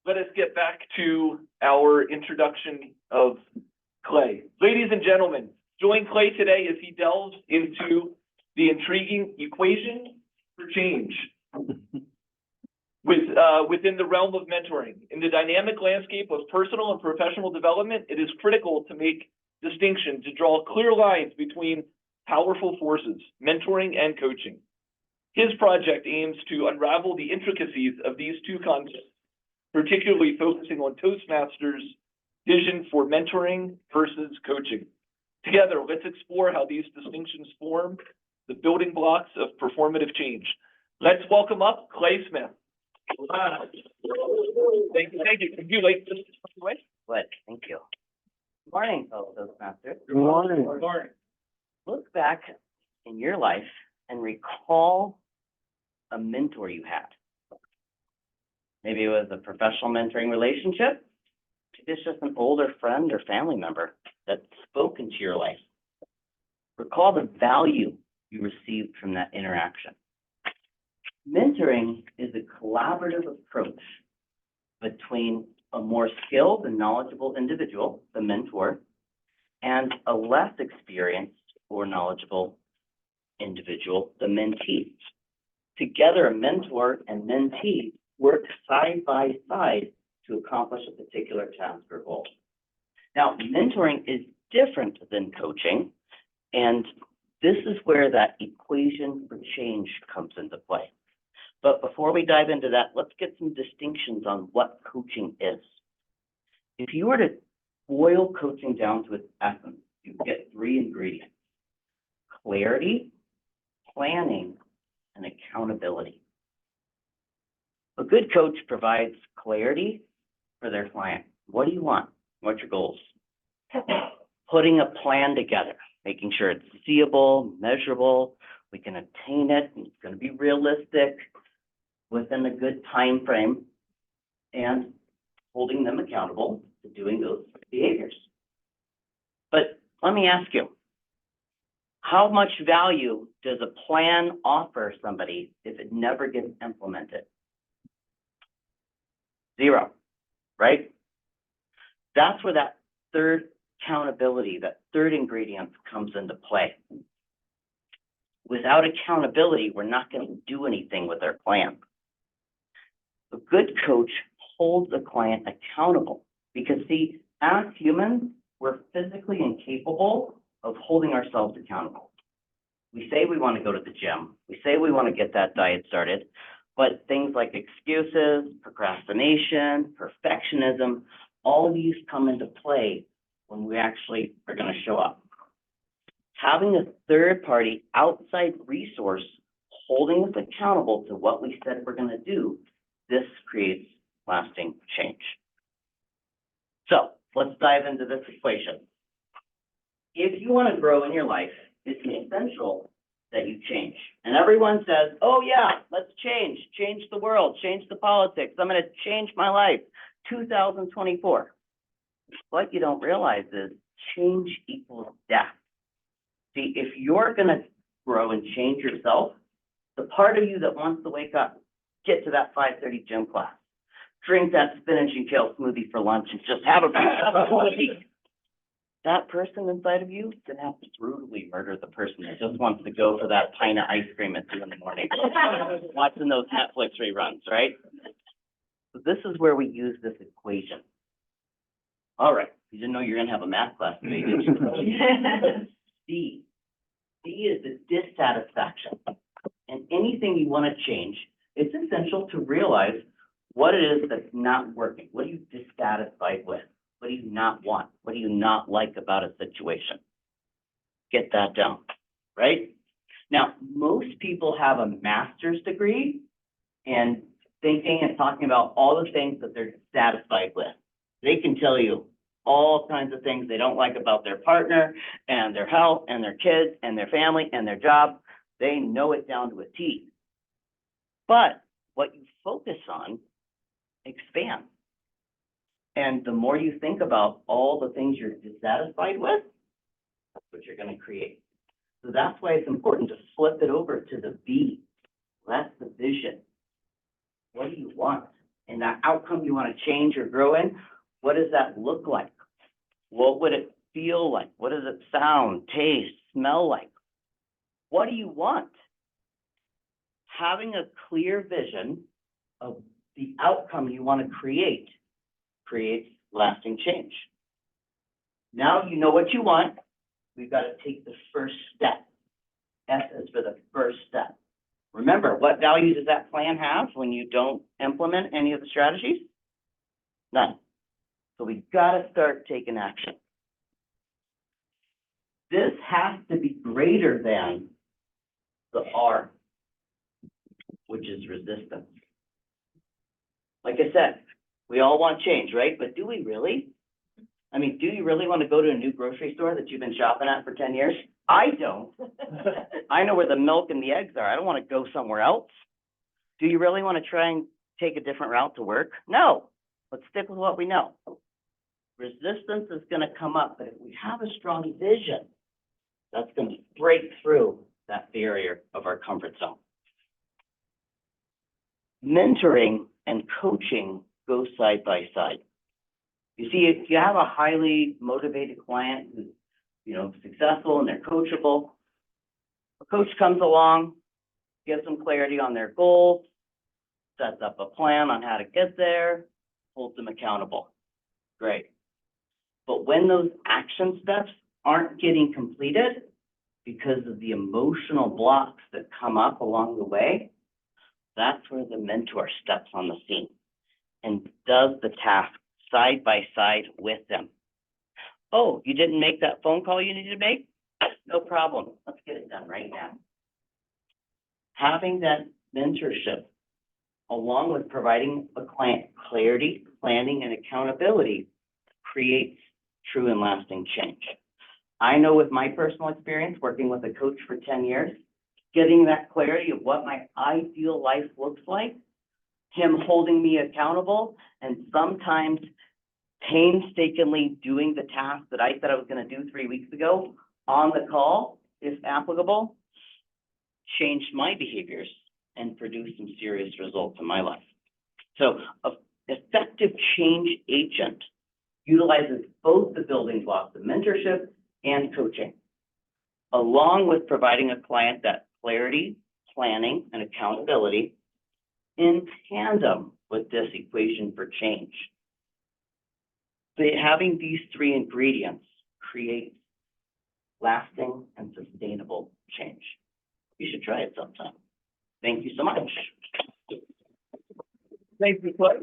let us get back to our introduction of Clay. Ladies and gentlemen, join Clay today as he delves into the intriguing equation for change within the realm of mentoring. In the dynamic landscape of personal and professional development, it is critical to make distinction, to draw clear lines between powerful forces, mentoring and coaching. His project aims to unravel the intricacies of these two concepts, particularly focusing on Toastmasters' vision for mentoring versus coaching. Together, let's explore how these distinctions form the building blocks of performative change. Let's welcome up Clay Smith. Thank you. Would you like this away? Good, thank you. Good morning, fellow Toastmasters. Good morning. Good morning. Look back in your life and recall a mentor you had. Maybe it was a professional mentoring relationship. Maybe it's just an older friend or family member that spoke into your life. Recall the value you received from that interaction. Mentoring is a collaborative approach between a more skilled and knowledgeable individual, the mentor, and a less experienced or knowledgeable individual, the mentee. Together, a mentor and mentee work side by side to accomplish a particular task or goal. Now, mentoring is different than coaching, and this is where that equation for change comes into play. But before we dive into that, let's get some distinctions on what coaching is. If you were to boil coaching down to its essence, you get three ingredients: clarity, planning, and accountability. A good coach provides clarity for their client. What do you want? What's your goals? Putting a plan together, making sure it's seeable, measurable, we can attain it, and it's going to be realistic within a good time frame, and holding them accountable to doing those behaviors. But let me ask you, how much value does a plan offer somebody if it never gets implemented? Zero, right? That's where that third accountability, that third ingredient comes into play. Without accountability, we're not going to do anything with our plan. A good coach holds the client accountable because, see, as humans, we're physically incapable of holding ourselves accountable. We say we want to go to the gym. We say we want to get that diet started, but things like excuses, procrastination, perfectionism, all these come into play when we actually are going to show up. Having a third-party outside resource holding us accountable to what we said we're going to do, this creates lasting change. So let's dive into this equation. If you want to grow in your life, it's essential that you change. And everyone says, oh yeah, let's change the world, change the politics. I'm going to change my life. 2024. What you don't realize is change equals death. See, if you're going to grow and change yourself, the part of you that wants to wake up, get to that 5:30 gym class, drink that spinach and kale smoothie for lunch, and just have a smoothie. That person inside of you is going to have to brutally murder the person that just wants to go for that pint of ice cream at 2 in the morning, watching those Netflix reruns, right? So this is where we use this equation. All right, you didn't know you're going to have a math class today, did you? D. D is the dissatisfaction. And anything you want to change, it's essential to realize what it is that's not working. What are you dissatisfied with? What do you not want? What do you not like about a situation? Get that down, right? Now, most people have a master's degree and thinking and talking about all the things that they're dissatisfied with. They can tell you all kinds of things they don't like about their partner and their health and their kids and their family and their job. They know it down to a T. But what you focus on expands. And the more you think about all the things you're dissatisfied with, that's what you're going to create. So that's why it's important to flip it over to the B. That's the vision. What do you want? and that outcome you want to change or grow in, what does that look like? What would it feel like? What does it sound, taste, smell like? What do you want? Having a clear vision of the outcome you want to create creates lasting change. Now you know what you want. We've got to take the first step. S is for the first step. Remember, what value does that plan have when you don't implement any of the strategies? None. So we got to start taking action. This has to be greater than the R, which is resistance. Like I said, we all want change, right? But do we really? I mean, do you really want to go to a new grocery store that you've been shopping at for 10 years? I don't. I know where the milk and the eggs are. I don't want to go somewhere else. Do you really want to try and take a different route to work? No. Let's stick with what we know. Resistance is going to come up, but if we have a strong vision, that's going to break through that barrier of our comfort zone. Mentoring and coaching go side by side. You see, if you have a highly motivated client who's, successful and they're coachable, a coach comes along, gives them clarity on their goals, sets up a plan on how to get there, holds them accountable. Great. But when those action steps aren't getting completed because of the emotional blocks that come up along the way, that's where the mentor steps on the scene and does the task side by side with them. Oh, you didn't make that phone call you needed to make? No problem. Let's get it done right now. Having that mentorship, along with providing a client clarity, planning, and accountability, creates true and lasting change. I know with my personal experience working with a coach for 10 years, getting that clarity of what my ideal life looks like, him holding me accountable, and sometimes painstakingly doing the task that I said I was going to do 3 weeks ago on the call, if applicable, changed my behaviors and produced some serious results in my life. So an effective change agent utilizes both the building blocks of mentorship and coaching, along with providing a client that clarity, planning, and accountability in tandem with this equation for change. Having these three ingredients creates lasting and sustainable change. You should try it sometime. Thank you so much. Thank you, Clay.